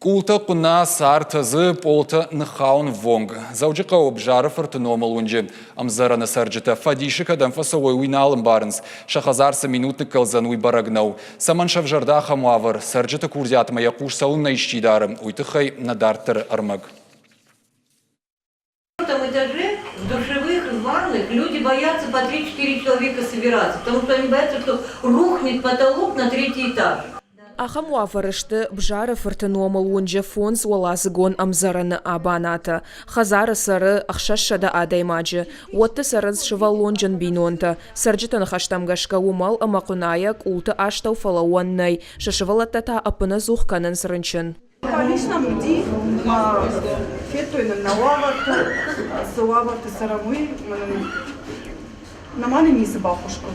Култа куна сартазы полта нхаун вонг. Заужика обжаров артономал унжи. Амзарана сарджита фадиши кадам фасовой уиналым барнс. Шахазарса минутный калзануй барагнау. Саман шавжардаха муавар. Сарджита курзят моя курсаун на ищидарым. Уйтыхай на дартер армаг. В этом этаже, в душевых, в ванных, люди боятся по 3-4 человека собираться, потому что они боятся, что рухнет потолок на 3-й этаж. Аха муафарышты бжары фыртынуамыл унжа фонс уалазыгон амзараны абаната. Хазары сары ахшашшада адаймаджы. Уотты сарыз шывалонжан бинонта. Сарджитан хаштамгашка умал амакунаяк улты аштау фалауаннай. Шашывалаттата апына зухканын сырынчын. Конечно, люди фетуй на лаварту сарамы на маны мисы бабушку.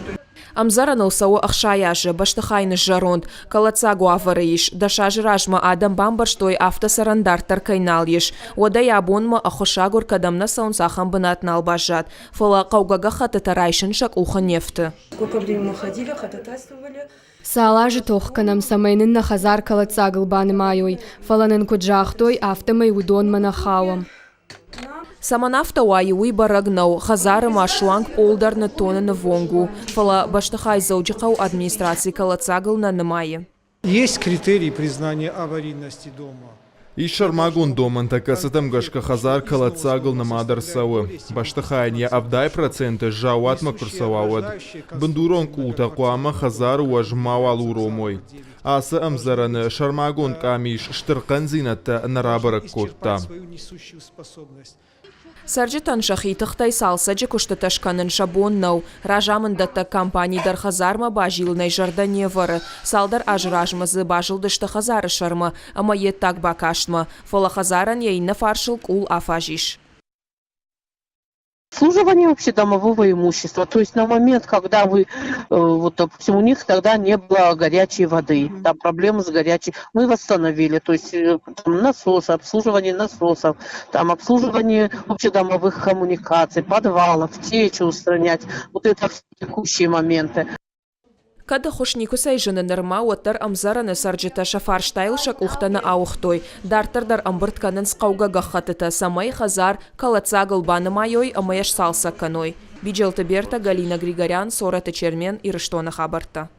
Амзараныл сауы ахшаяжы баштыхайны жаронт, калацагу аварыйш, дашажы ражма адам бамбарштой автосарандартар кайналйш. Ода ябонма ахошагур кадамна саунсахам бынатнал бажат. Фала каугага хататарайшын шак уха нефты. Сколько времени мы ходили, ходатайствовали. Салажы тохканам самайнын на хазар калацагыл баны майой, фаланын куджахтой автомай удон манахауам. Саманавта уайуи барагнау, хазары машланг олдарны тонны вонгу. Фала баштыхай зауджихау администрации калацагыл на намайе. Есть критерии признания аварийности дома. Ишармагун доман такасатам гашка хазар калацагыл на мадар савы. Баштыхайня авдай проценты жауатма курсавауад. Бандурон култа куама хазар уажмавал уромой. Аса амзараны шармагун камиш штыркан зинатта нарабарак котта. Сарджитан шахитыхтай салсаджи куштаташканын шабоннау. Ражамындатта компаний дар хазарма бажилнай жардане вары. Салдар ажражмазы бажылдышты хазары шарма, ама еттак бакаштма. Фола хазаран ейна фаршыл кул афажиш. Обслуживание общедомового имущества. То есть на момент, когда вы, вот, допустим, у них тогда не было горячей воды, там проблемы с горячей, мы восстановили, то есть там насосы, обслуживание насосов, там обслуживание общедомовых коммуникаций, подвалов, течи устранять, вот это все текущие моменты. Када хошнику сайжыны нырма оттар амзараны сарджита шафарштайлшак ухтаны аухтой. Дартардар амбыртканын скауга гахатыта самай хазар калацагыл баны майой амаяш салса каной. Биджелты Берта, Галина Григорян, Сората Чермен и Рыштона Хабарта.